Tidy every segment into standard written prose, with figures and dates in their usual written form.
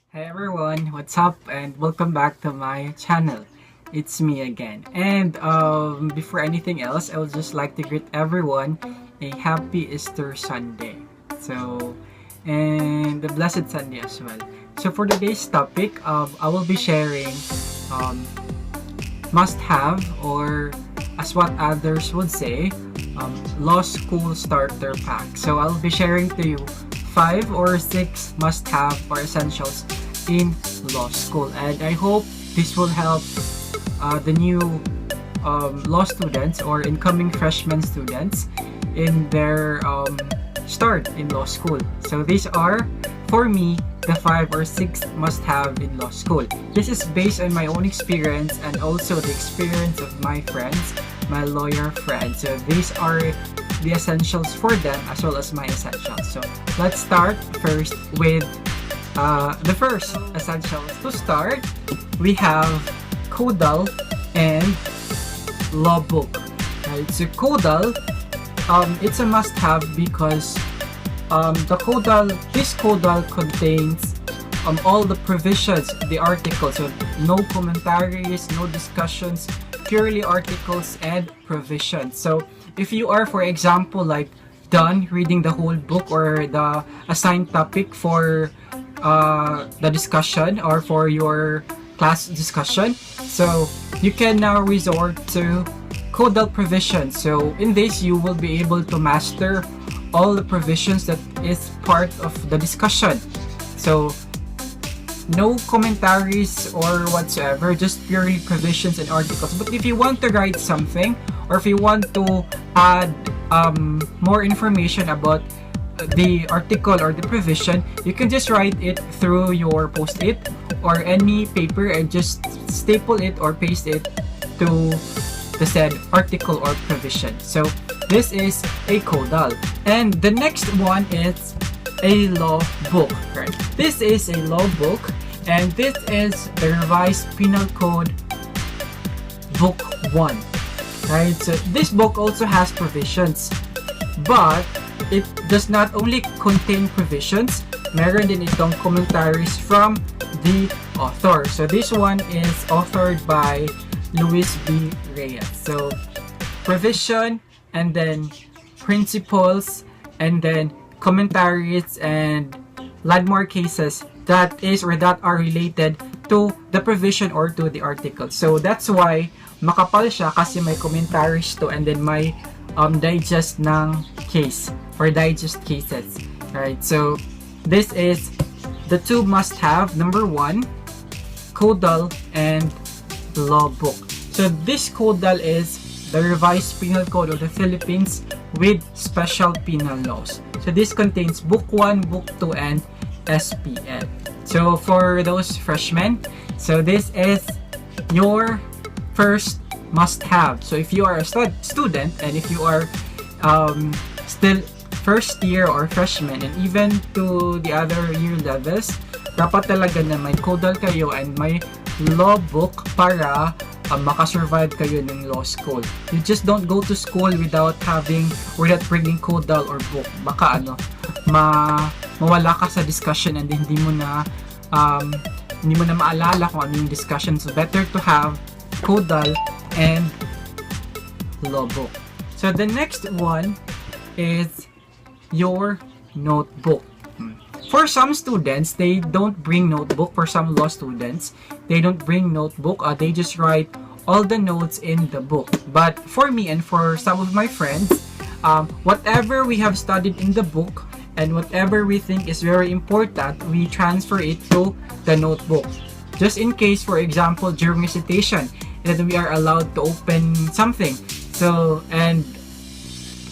Hey everyone, what's up and welcome back to my channel. It's me again. And before anything else, I would just like to greet everyone a happy Easter Sunday. And a blessed Sunday as well. So for today's topic, I will be sharing um, must-have, or as what others would say, law school starter pack. So I'll be sharing to you 5 or 6 must-have or essentials in law school, and I hope this will help the new law students or incoming freshman students in their start in law school. So these are, for me, the 5 or 6 must-have in law school. This is based on my own experience and also the experience of my friends, my lawyer friends. So these are the essentials for them as well as my essentials. So let's start first with the first essentials. To start, we have Codal and law book. Right? So Codal, it's a must-have because this Codal contains all the provisions, the articles. So no commentaries, no discussions, purely articles and provisions. So if you are, for example, like done reading the whole book or the assigned topic for the discussion or for your class discussion, so you can now resort to Codal provisions. So in this, you will be able to master all the provisions that is part of the discussion. So no commentaries or whatsoever, just purely provisions and articles. But if you want to write something, or if you want to add more information about the article or the provision, you can just write it through your post-it or any paper and just staple it or paste it to the said article or provision. So this is a Codal. And the next one is a law book. Right? This is a law book, and this is the Revised Penal Code Book 1. Right? So this book also has provisions, but it does not only contain provisions, meron din itong commentaries from the author. So this one is authored by Luis B. Reyes. So provision, and then principles, and then commentaries and landmark cases that is or that are related to the provision or to the article. So that's why makapal siya, kasi may commentaries to and then may digest ng case or digest cases. Right? So this is the 2 must-have. Number 1, Codal and law book. So this Codal is the Revised Penal Code of the Philippines with special penal laws. So this contains Book 1, Book 2, and SPL. So for those freshmen, so this is your first must-have. So if you are a student and if you are still first year or freshman and even to the other year levels, dapat talaga na may Codal kayo and may law book para makasurvive kayo ng law school. You just don't go to school without having or without bringing Codal or book. Baka mawala ka sa discussion and hindi mo na maalala kung ano yung discussion. So better to have Codal and law book. So the next one is your notebook. For some students, they don't bring notebook. For some law students, they don't bring notebook. They just write all the notes in the book. But for me and for some of my friends, whatever we have studied in the book and whatever we think is very important, we transfer it to the notebook. Just in case, for example, during recitation, that we are allowed to open something. So, and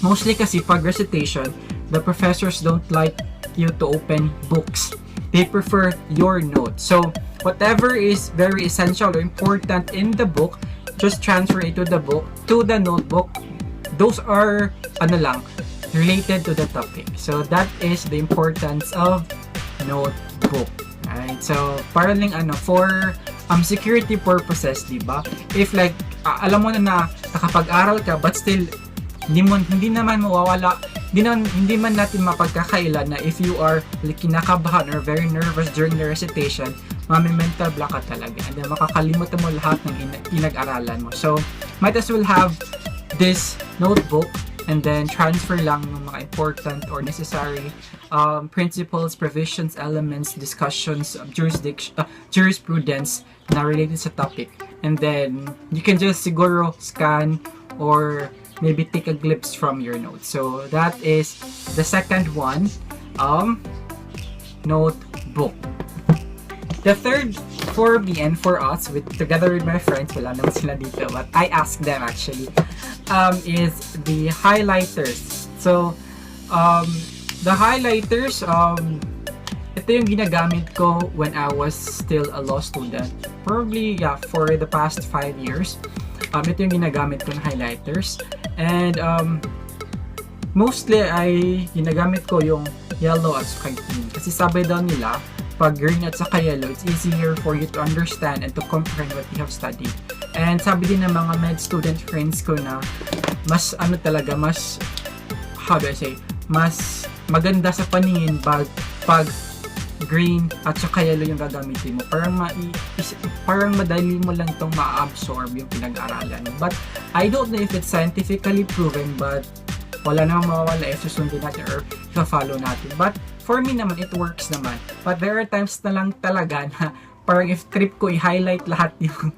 mostly kasi pag recitation, the professors don't like you to open books. They prefer your notes. So whatever is very essential or important in the book, just transfer it to the book, to the notebook. Those are related to the topic. So that is the importance of notebook. Right? So para lang for security purposes, diba? If like alam mo na nakapag-aral ka but still hindi naman mawawala hindi man natin mapagkakailan na if you are like, kinakabahan or very nervous during the recitation, mental block ka talaga, and then makakalimutan mo lahat ng pinag-aralan mo. So might as well have this notebook and then transfer lang ng mga important or necessary principles, provisions, elements, discussions, jurisprudence na related sa topic. And then you can just siguro scan or maybe take a glimpse from your notes. So that is the second one, notebook. The third for me and for us, together with my friends, wala naman sila dito, but I asked them actually, is the highlighters. So, the highlighters, ito yung ginagamit ko when I was still a law student. Probably, yeah, for the past 5 years. Ito yung ginagamit ko ng highlighters. And, mostly ay ginagamit ko yung yellow at saka green. Kasi sabi daw nila, pag green at saka yellow, it's easier for you to understand and to comprehend what you have studied. And sabi din ng mga med student friends ko na mas how do I say, mas maganda sa paningin pag green at saka yellow yung gagamitin mo. Parang madali mo lang itong ma-absorb yung pinag-aralan. But I don't know if it's scientifically proven, but wala namang mawawala if susundin natin or follow natin. But for me naman, it works naman. But there are times na lang talaga na parang if trip ko i-highlight lahat yung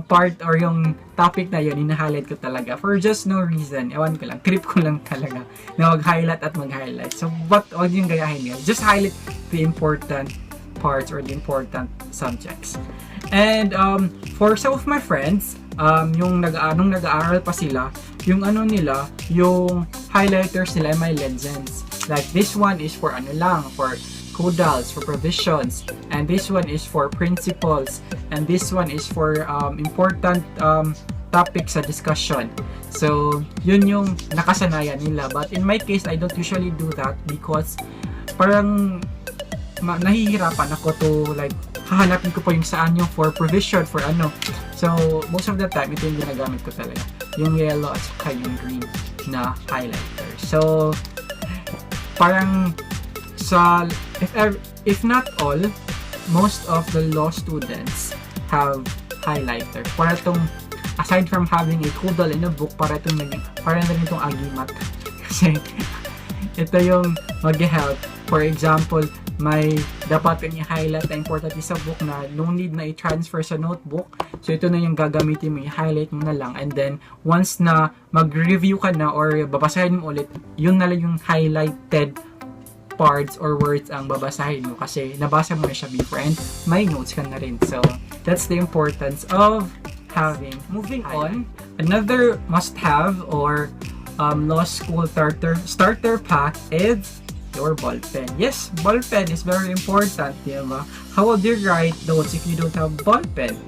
part or yung topic na yun, ina-highlight ko talaga for just no reason. Ewan ko lang, trip ko lang talaga na mag-highlight at mag-highlight. So, wag yung gayahin nyo. Just highlight the important parts or the important subjects. And for some of my friends, yung nung nag-aaral pa sila, yung nila, yung highlighters nila may legends. Like this one is for for caudals, for provisions, and this one is for principles, and this one is for important topics sa discussion. So, yun yung nakasanayan nila. But in my case, I don't usually do that because parang nahihirapan ako to like hahanapin ko pa yung saan yung for provision, for So, most of the time, ito yung ginagamit ko talaga. Yung yellow at saka yung green na highlighter. So, parang if not all, most of the law students have highlighter. Para itong, aside from having a caudal in a book, para na rin itong agimat. Kasi, ito yung mag-help. For example, may dapat kang i-highlight na important sa book na no need na i-transfer sa notebook. So, ito na yung gagamitin mo, i-highlight mo na lang. And then, once na mag-review ka na or babasahin mo ulit, yun na lang yung highlighted parts or words ang babasahin mo kasi nabasa mo na siya before and may notes ka na rin. So, that's the importance of having. Moving on, another must-have or law school starter pack is your ball pen. Yes, ball pen is very important, diba? How would you write notes if you don't have ball pen?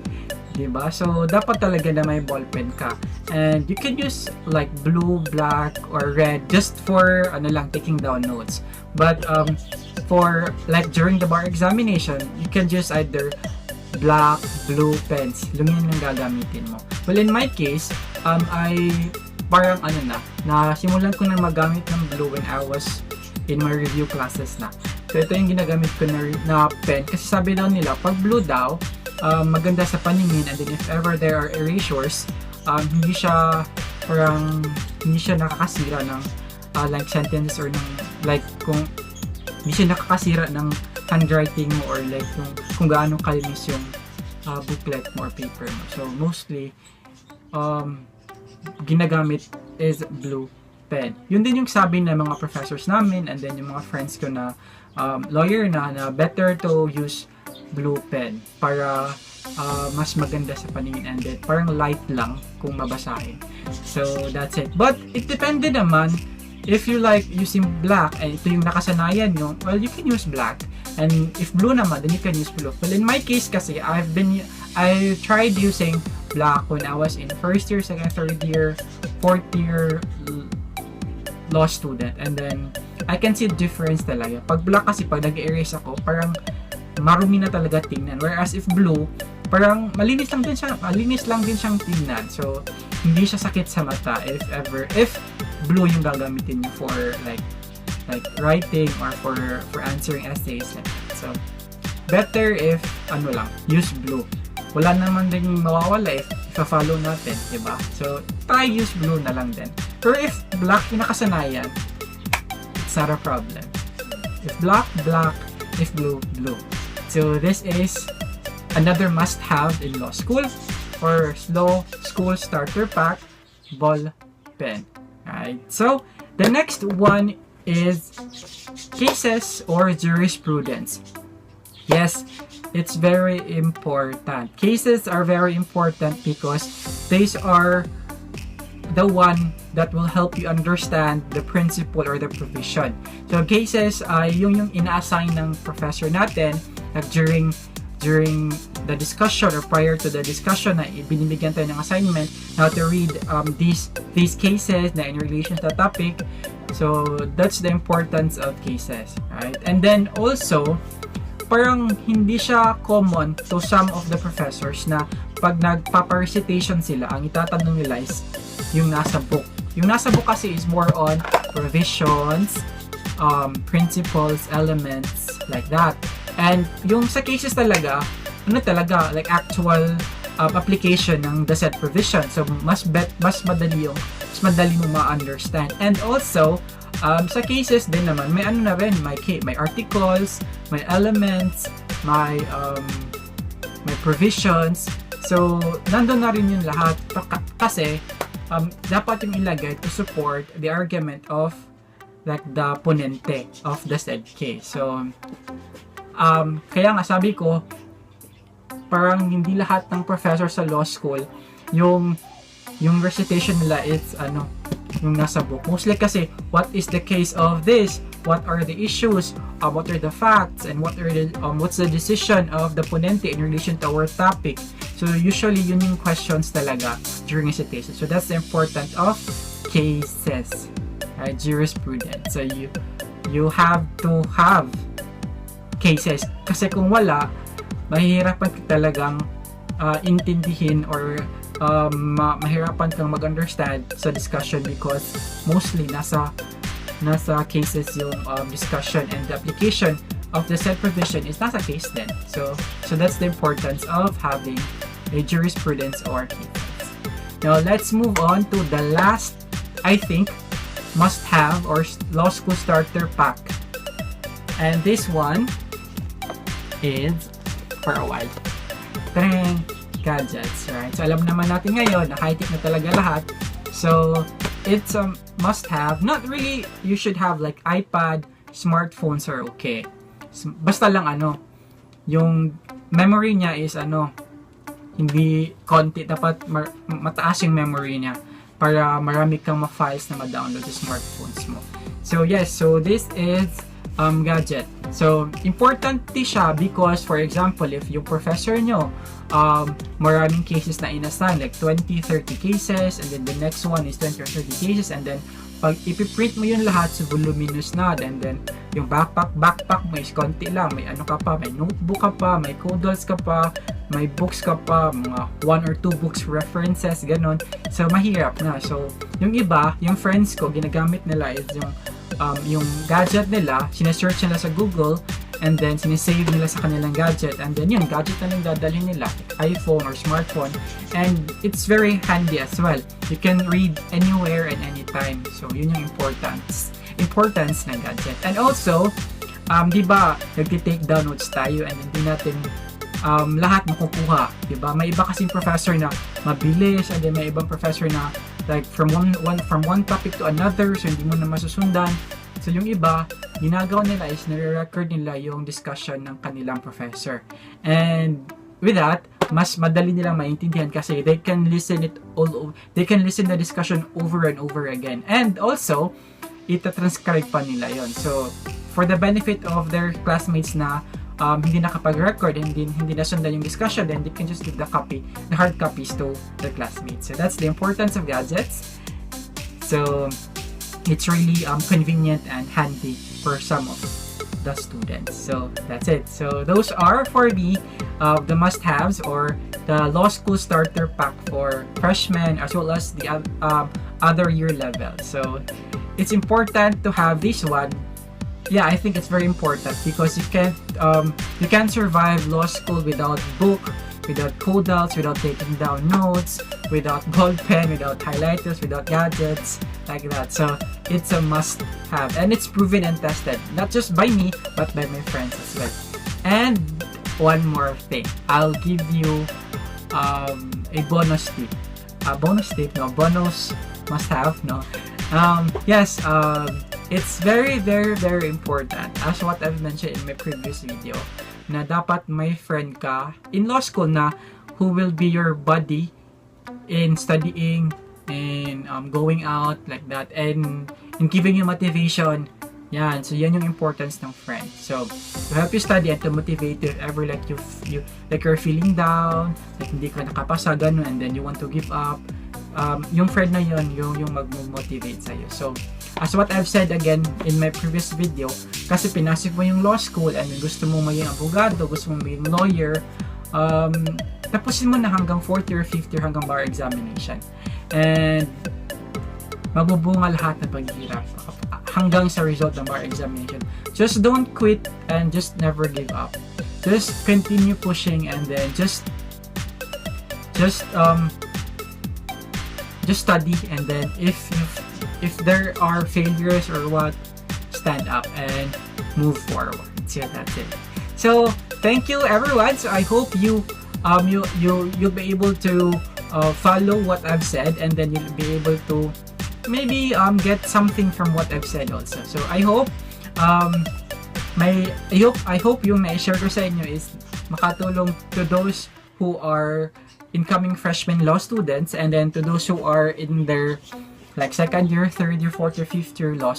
Diba? So, dapat talaga na may ball pen ka. And you can use like blue, black, or red just for taking down notes. But for like during the bar examination, you can just either black, blue pens. Yun yung gagamitin mo. Well, in my case, I parang simulan ko na magamit ng blue when I was in my review classes na. So, ito yung ginagamit ko na pen. Kasi sabi daw nila, pag blue daw, maganda sa paningin, and then if ever there are erasures, hindi siya nakakasira ng like sentences or ng like kung hindi siya nakakasira ng handwriting mo or like kung gaano kalinis yung booklet mo or paper mo. So mostly ginagamit is blue pen. Yun din yung sabi ng mga professors namin and then yung mga friends ko na lawyer na better to use blue pen para mas maganda sa paningin and then parang light lang kung mabasahin. So that's it. But it depende naman if you like using black and ito yung nakasanayan nyo, well, you can use black. And if blue naman, then you can use blue. Well, in my case kasi, I tried using black when I was in first year, second, third year, fourth year law student. And then, I can see the difference talaga. Pag black kasi, pag nag-erase ako, parang marumi na talaga tingnan. Whereas if blue, parang malinis lang din siyang tingnan. So, hindi siya sakit sa mata if blue yung gagamitin nyo for like writing or for answering essays like that. So better if ano lang, use blue. Wala naman din mawawala if follow natin, diba? So try use blue na lang din. Pero if black yung nakasanayan, it's not a problem. If black, black. If blue, blue. So this is another must-have in law school or law school starter pack, ball pen. Alright. So the next one is cases or jurisprudence. Yes, it's very important. Cases are very important because these are the one that will help you understand the principle or the provision. So cases ay yung ina-assign ng professor natin like during the discussion or prior to the discussion na binibigyan tayo ng assignment how to read these cases na in relation to the topic. So that's the importance of cases, right? And then also parang hindi siya common to some of the professors na pag nagpapa-recitation sila, ang itatanong nila is yung nasa book. Yung nasa book kasi is more on provisions, principles, elements, like that. And yung sa cases talaga, like actual application ng the said provision. So mas madali mo ma-understand. And also, sa cases din naman, may ano na rin, may articles, may elements, may provisions. So, nandun na rin yung lahat kasi dapat yung ilagay to support the argument of like the ponente of the said case. So, kaya nga sabi ko, parang hindi lahat ng professor sa law school, yung recitation nila it's yung nasa book. Mostly kasi, what is the case of this? What are the issues? What are the facts? And what's the decision of the ponente in relation to our topic? So usually yun yung questions talaga during recitation. So that's the importance of cases, right? Jurisprudence. So you have to have cases kasi kung wala, mahihirapan ka talagang intindihin or mahirapan kang mag-understand sa discussion because mostly nasa cases yung discussion and the application of the said provision is nasa case din. So that's the importance of having a jurisprudence or cases. Now let's move on to the last, I think, must have or law school starter pack. And this one is for a while. Tring gadgets, right? So alam naman natin ngayon na high-tech na talaga lahat. So it's a must have. Not really you should have like iPad, smartphones are okay. Basta lang yung memory niya is hindi konti, dapat mataas yung memory niya para marami kang ma-files na ma-download sa smartphones mo. So yes, so this is gadget. So important siya because for example, if yung professor nyo maraming cases na inassign like 20-30 cases and then the next one is 20 or 30 cases and then pag ipiprint mo yun lahat sa voluminous na and then yung backpack mo is konti lang, may ka pa, may notebook ka pa, may codals ka pa, may books ka pa, mga 1 or 2 books references, ganon. So mahirap na. So yung iba, yung friends ko, ginagamit nila is yung gadget nila, sinesearch nila sa Google and then sinesave nila sa kanilang gadget and then yun, gadget na lang dadalhin nila, like iPhone or smartphone, and it's very handy as well. You can read anywhere and anytime. So yun yung importance ng gadget. And also, di ba, nagti-take down notes tayo and hindi natin lahat makukuha, di ba? May iba kasing professor na mabilis and then may ibang professor na like from one topic to another, so hindi mo na masusundan. So yung iba, ginagawa nila is nare-record nila yung discussion ng kanilang professor. And with that, mas madali nilang maintindihan kasi they can listen the discussion over and over again. And also, ita-transcribe pa nila yon. So for the benefit of their classmates na hindi nakapag-record and hindi nasundan yung discussion, then they can just give the hard copies to their classmates. So that's the importance of gadgets. So it's really convenient and handy for some of the students. So that's it. So those are for the must-haves or the law school starter pack for freshmen as well as the other year level. So it's important to have this one. Yeah, I think it's very important because you can't survive law school without book, without codals, without taking down notes, without ball pen, without highlighters, without gadgets, like that. So it's a must have, and it's proven and tested, not just by me, but by my friends as well. And one more thing, I'll give you a bonus tip. Bonus must have, no? Yes, it's very, very, very important, as what I've mentioned in my previous video, na dapat may friend ka in law school na who will be your buddy in studying and going out, like that, and in giving you motivation. Yan, so yan yung importance ng friend. So to help you study and to motivate you if ever like you like you're feeling down, like hindi ka nakapasa, ganun, and then you want to give up, yung friend na yun yung mag-motivate sa'yo. So as what I've said again in my previous video, kasi pinasok mo yung law school and gusto mo maging abogado, gusto mo maging lawyer, tapusin mo na hanggang 4th year, 5th year, hanggang bar examination. And mabubunga lahat ng paghihirap hanggang sa result ng bar examination. Just don't quit and just never give up. Just continue pushing, and then just study, and then if there are failures or what, stand up and move forward. So that's it. So thank you everyone. So I hope you'll be able to follow what I've said, and then you'll be able to maybe get something from what I've said also. So I hope I hope yung na-share ko sa inyo is makatulong to those who are incoming freshman law students, and then to those who are in their like 2nd year, 3rd year, 4th year, 5th year law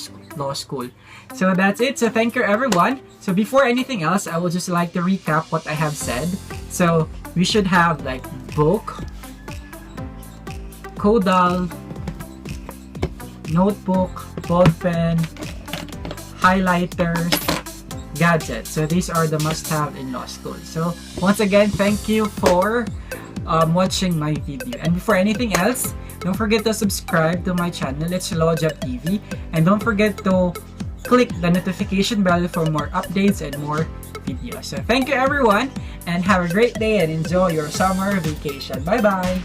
school. So that's it. So thank you everyone. So before anything else, I would just like to recap what I have said. So we should have like book, codal, notebook, ball pen, highlighters, gadgets. So these are the must-have in law school. So once again, thank you for watching my video. And before anything else, don't forget to subscribe to my channel. It's LawJab TV, and don't forget to click the notification bell for more updates and more videos. So thank you everyone, and have a great day and enjoy your summer vacation. Bye bye.